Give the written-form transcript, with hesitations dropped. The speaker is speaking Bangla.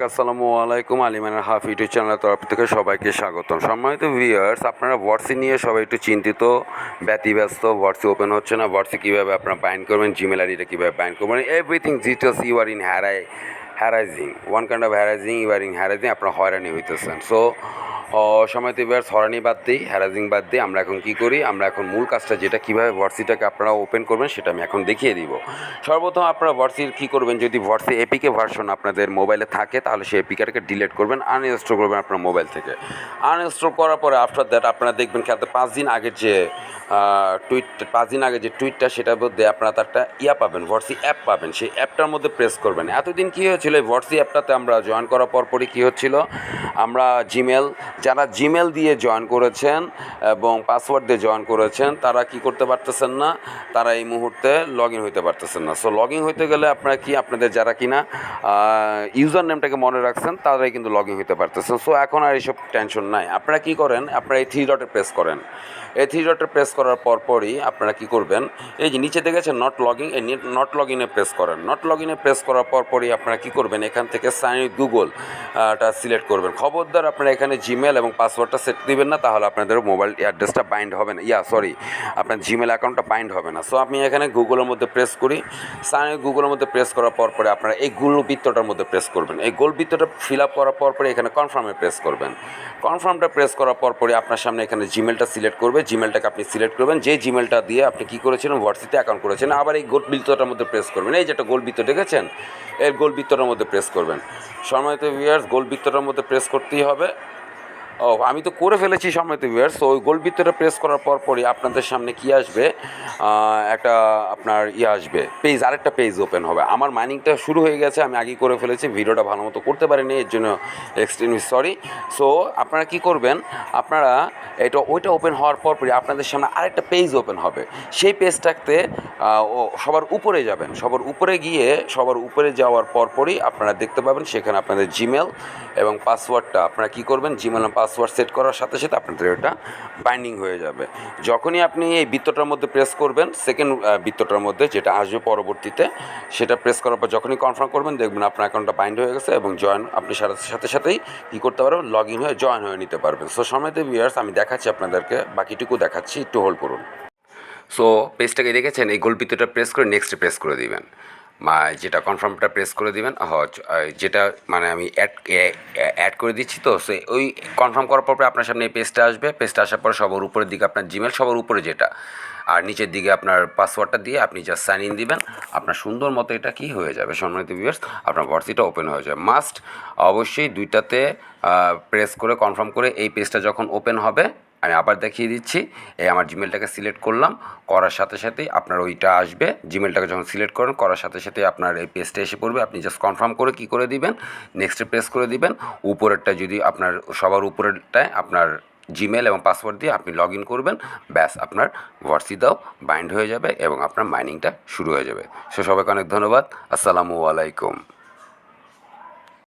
আসসালামু আলাইকুম, আলিমানের হাফ ইউটিউব চ্যানেলের তরফ থেকে সবাইকে স্বাগতম। সম্মানিত ভিউয়ার্স, আপনারা হোয়াটসঅ্যাপ নিয়ে সবাই একটু চিন্তিত, ব্যতিব্যস্ত। হোয়াটসঅ্যাপ ওপেন হচ্ছে না, হোয়াটসঅ্যাপ কীভাবে আপনারা বাইন্ড করবেন, জিমেল আইডিটা কীভাবে বাইন্ড করবেন, everything details you are in harassing, one kind of harassing, you are in harassing, আপনারা হয়রানি হইতেছেন। সো সম্মানিত ভিউয়ার্স, হয়রানি বাদ দিই, হ্যারাইজিং বাদ দিই, আমরা এখন কী করি, আমরা এখন মূল কাজটা যেটা কীভাবে হোয়াটসঅ্যাপটাকে আপনারা ওপেন করবেন সেটা আমি এখন দেখিয়ে দিব। সর্বপ্রথম আপনারা হোয়াটসঅ্যাপ কী করবেন, যদি হোয়াটসঅ্যাপ এপিকে ভার্সন আপনাদের মোবাইলে থাকে তাহলে সেই এপিকাটাকে ডিলিট করবেন, আনইনস্টল করবেন আপনার মোবাইল থেকে। আনইনস্টল করার পরে আফটার দ্যাট আপনারা দেখবেন খেলতে 5 দিন আগের যে টুইটটা সেটার মধ্যে আপনারা একটা পাবেন, হোয়াটসঅ্যাপ অ্যাপ পাবেন। সেই অ্যাপটার মধ্যে প্রেস করবেন। এতদিন কী হয়েছিল, এই হোয়াটসঅ্যাপ অ্যাপটাতে আমরা জয়েন করার পরই কী হচ্ছিল, আমরা যারা জিমেল দিয়ে জয়েন করেছেন এবং পাসওয়ার্ড দিয়ে জয়েন করেছেন তারা কি করতে পারতেছেন না, তারা এই মুহূর্তে লগ ইন হইতে পারতেছেন না। সো লগ ইন হইতে গেলে আপনারা আপনাদের যারা কিনা ইউজার নেমটাকে মনে রাখছেন তারাই কিন্তু লগ ইন হইতে পারতেছেন। সো এখন আর এইসব টেনশন নাই। আপনারা কী করেন, আপনারা এই 3 ডটে প্রেস করেন। এই 3 ডটে প্রেস করার পরই আপনারা কী করবেন, এই যে নিচে দেখেছেন নট লগিং, এই নট লগ ইনে প্রেস করেন। নট লগ ইনে প্রেস করার পরই আপনারা কী করবেন, এখান থেকে সাইন উইথ গুগলটা সিলেক্ট করবেন। খবরদার আপনারা এখানে জিমেল এবং পাসওয়ার্ডটা সেট দিবেন না, তাহলে আপনাদের মোবাইল অ্যাড্রেসটা বাইন্ড হবে না, আপনার জিমেল অ্যাকাউন্টটা বাইন্ড হবে না। সো আমি এখানে গুগলের মধ্যে প্রেস করি। সাইন উইথ গুগলের মধ্যে প্রেস করার পরে আপনারা এই গোল বৃত্তটার মধ্যে প্রেস করবেন। এই গোল বৃত্তটা ফিল আপ করার পরে এখানে কনফার্মে প্রেস করবেন। কনফার্মটা প্রেস করার পরে আপনার সামনে এখানে জিমেলটা সিলেক্ট করবে। জিমেলটাকে আপনি সিলেক্ট করবেন, যে জিমেলটা দিয়ে আপনি কী করেছিলেন, হোয়াটসঅ্যাপে অ্যাকাউন্ট করেছেন। আবার এই গোল বৃত্তটার মধ্যে প্রেস করবেন। এই যেটা গোল বৃত্ত দেখেছেন, এর গোল বৃত্তটার মধ্যে প্রেস করবেন। সম্মানিত ভিউয়ার্স, গোল বৃত্তটার মধ্যে প্রেস করতেই হবে। আমি তো করে ফেলেছি সম্মানিত ভিউয়ার্স। সো ওই গোল বৃত্তটা প্রেস করার পরই আপনাদের সামনে কি আসবে, একটা আপনার আসবে পেজ, আরেকটা পেজ ওপেন হবে। আমার মাইনিংটা শুরু হয়ে গেছে, আমি আগেই করে ফেলেছি, ভিডিওটা ভালো মতো করতে পারিনি, এর জন্য এক্সট্রিমলি সরি। সো আপনারা কি করবেন, আপনারা ওইটা ওপেন হওয়ার পরই আপনাদের সামনে আরেকটা পেজ ওপেন হবে। সেই পেজটাতে সবার উপরে যাবেন। সবার উপরে যাওয়ার পরই আপনারা দেখতে পাবেন সেখানে আপনাদের জিমেল এবং পাসওয়ার্ডটা আপনারা কী করবেন, জিমেল এবং পাসওয়ার্ড সেট করার সাথে সাথে আপনাদের এটা বাইন্ডিং হয়ে যাবে। যখনই আপনি এই বৃত্তটার মধ্যে প্রেস করবেন, সেকেন্ড বৃত্তটার মধ্যে যেটা আসবে পরবর্তীতে, সেটা প্রেস করার পর যখনই কনফার্ম করবেন দেখবেন আপনার অ্যাকাউন্টটা বাইন্ড হয়ে গেছে এবং আপনি সাথে সাথেই কী করতে পারবেন, লগ ইন হয়ে জয়েন হয়ে নিতে পারবেন। সো সম্মানিত ভিউয়ার্স, আমি দেখাচ্ছি আপনাদেরকে, বাকিটুকু দেখাচ্ছি, একটু হোল্ড করুন। সো পেজটাকে দেখেছেন, এই গোল বৃত্তটা প্রেস করে নেক্সটে প্রেস করে দিবেন, যেটা কনফার্মটা প্রেস করে দিবেন। যেটা মানে আমি অ্যাড করে দিচ্ছি, তো সে ওই কনফার্ম করার পরে আপনার সামনে এই পেজটা আসবে। পেজটা আসার পরে সবার উপরের দিকে আপনার জিমেল, সবার উপরে যেটা, আর নিচের দিকে আপনার পাসওয়ার্ডটা দিয়ে আপনি জাস্ট সাইন ইন দিবেন। আপনার সুন্দর মতো এটা কি হয়ে যাবে, সম্মানিত ভিউয়ার্স, আপনার হোয়াটসঅ্যাপটা ওপেন হয়ে যাবে। মাস্ট অবশ্যই দুইটাতে প্রেস করে কনফার্ম করে এই পেজটা যখন ওপেন হবে, আমি আবার দেখিয়ে দিচ্ছি। এই আমার জিমেলটাকে সিলেক্ট করলাম, করার সাথে সাথেই আপনার ওইটা আসবে। জিমেলটাকে যখন সিলেক্ট করেন, করার সাথে সাথেই আপনার এই পেজটা এসে পড়বে। আপনি জাস্ট কনফার্ম করে কী করে দিবেন, নেক্সটে প্রেস করে দিবেন। উপরেরটা যদি আপনার সবার উপরেরটায় আপনার জিমেল এবং পাসওয়ার্ড দিয়ে আপনি লগ ইন করবেন, ব্যাস আপনার হোয়াটসঅ্যাপটাও বাইন্ড হয়ে যাবে এবং আপনার মাইনিংটা শুরু হয়ে যাবে। সো সবাইকে অনেক ধন্যবাদ। আসসালামু আলাইকুম।